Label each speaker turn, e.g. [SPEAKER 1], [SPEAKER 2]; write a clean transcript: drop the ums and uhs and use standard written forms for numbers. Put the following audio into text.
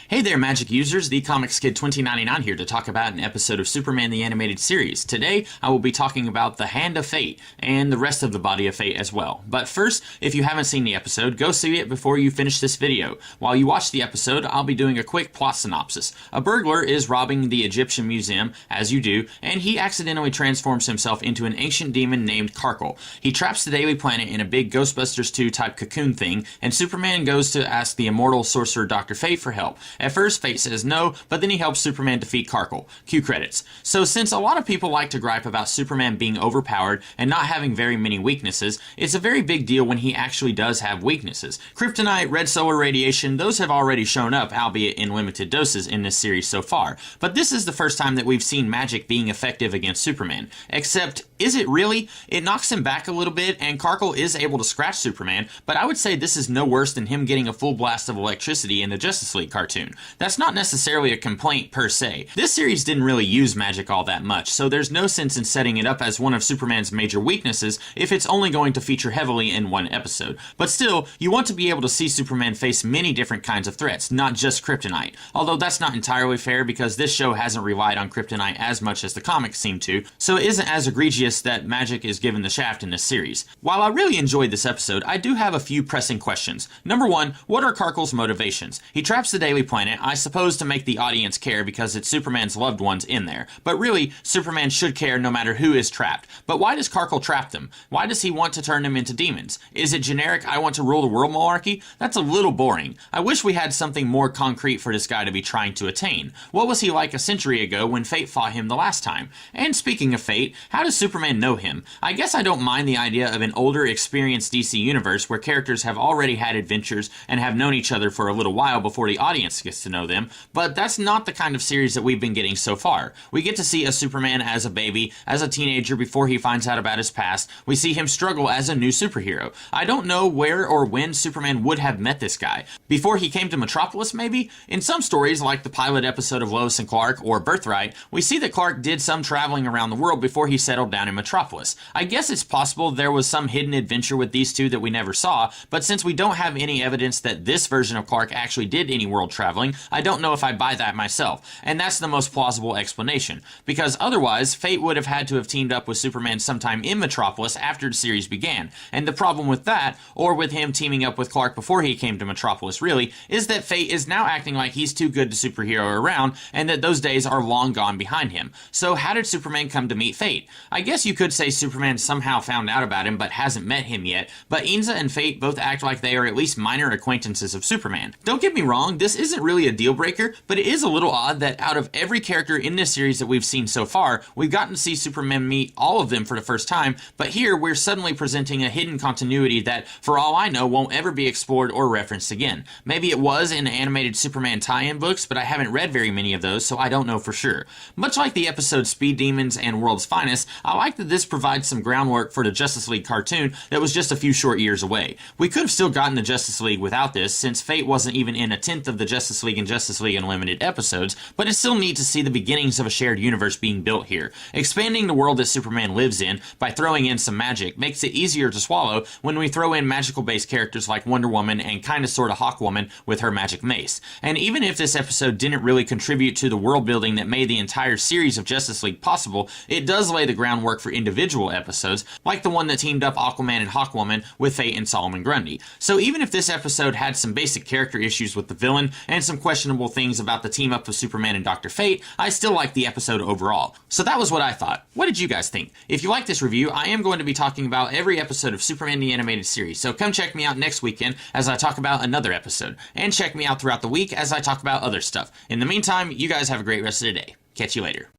[SPEAKER 1] Hey there, Magic users, the Comics Kid 2099 here to talk about an episode of Superman the Animated Series. Today, I will be talking about the Hand of Fate, and the rest of the Body of Fate as well. But first, if you haven't seen the episode, go see it before you finish this video. While you watch the episode, I'll be doing a quick plot synopsis. A burglar is robbing the Egyptian Museum, as you do, and he accidentally transforms himself into an ancient demon named Karkle. He traps the Daily Planet in a big Ghostbusters 2 type cocoon thing, and Superman goes to ask the immortal sorcerer Dr. Fate for help. At first, Fate says no, but then he helps Superman defeat Karkle. Cue credits. So since a lot of people like to gripe about Superman being overpowered and not having very many weaknesses, it's a very big deal when he actually does have weaknesses. Kryptonite, red solar radiation, those have already shown up, albeit in limited doses in this series so far. But this is the first time that we've seen magic being effective against Superman. Except, is it really? It knocks him back a little bit, and Karkle is able to scratch Superman, but I would say this is no worse than him getting a full blast of electricity in the Justice League cartoon. That's not necessarily a complaint per se. This series didn't really use magic all that much, so there's no sense in setting it up as one of Superman's major weaknesses if it's only going to feature heavily in one episode. But still, you want to be able to see Superman face many different kinds of threats, not just Kryptonite. Although that's not entirely fair because this show hasn't relied on Kryptonite as much as the comics seem to, so it isn't as egregious that magic is given the shaft in this series. While I really enjoyed this episode, I do have a few pressing questions. Number one, what are Karkle's motivations? He traps the Daily Planet, I suppose to make the audience care because it's Superman's loved ones in there. But really, Superman should care no matter who is trapped. But why does Karkle trap them? Why does he want to turn them into demons? Is it generic, I want to rule the world malarkey? That's a little boring. I wish we had something more concrete for this guy to be trying to attain. What was he like a century ago when Fate fought him the last time? And speaking of Fate, how does Superman know him? I guess I don't mind the idea of an older, experienced DC universe where characters have already had adventures and have known each other for a little while before the audience gets to know them, but that's not the kind of series that we've been getting so far. We get to see a Superman as a baby, as a teenager before he finds out about his past. We see him struggle as a new superhero. I don't know where or when Superman would have met this guy. Before he came to Metropolis, maybe? In some stories, like the pilot episode of Lois and Clark or Birthright, we see that Clark did some traveling around the world before he settled down in Metropolis. I guess it's possible there was some hidden adventure with these two that we never saw, but since we don't have any evidence that this version of Clark actually did any world traveling, I don't know if I buy that myself, and that's the most plausible explanation, because otherwise, Fate would have had to have teamed up with Superman sometime in Metropolis after the series began, and the problem with that, or with him teaming up with Clark before he came to Metropolis really, is that Fate is now acting like he's too good to superhero around, and that those days are long gone behind him. So how did Superman come to meet Fate? I guess you could say Superman somehow found out about him but hasn't met him yet, but Inza and Fate both act like they are at least minor acquaintances of Superman. Don't get me wrong, this isn't really a deal breaker, but it is a little odd that out of every character in this series that we've seen so far, we've gotten to see Superman meet all of them for the first time, but here we're suddenly presenting a hidden continuity that, for all I know, won't ever be explored or referenced again. Maybe it was in the animated Superman tie-in books, but I haven't read very many of those, so I don't know for sure. Much like the episode Speed Demons and World's Finest, I like that this provides some groundwork for the Justice League cartoon that was just a few short years away. We could have still gotten the Justice League without this, since Fate wasn't even in a tenth of the Justice League and Justice League Unlimited episodes, but it's still neat to see the beginnings of a shared universe being built here. Expanding the world that Superman lives in by throwing in some magic makes it easier to swallow when we throw in magical-based characters like Wonder Woman and kinda sorta Hawkwoman with her magic mace. And even if this episode didn't really contribute to the world building that made the entire series of Justice League possible, it does lay the groundwork for individual episodes, like the one that teamed up Aquaman and Hawkwoman with Fate and Solomon Grundy. So even if this episode had some basic character issues with the villain and some questionable things about the team up of Superman and Dr. Fate, I still like the episode overall. So that was what I thought. What did you guys think? If you like this review, I am going to be talking about every episode of Superman the Animated Series, so come check me out next weekend as I talk about another episode, and check me out throughout the week as I talk about other stuff. In the meantime, you guys have a great rest of the day. Catch you later.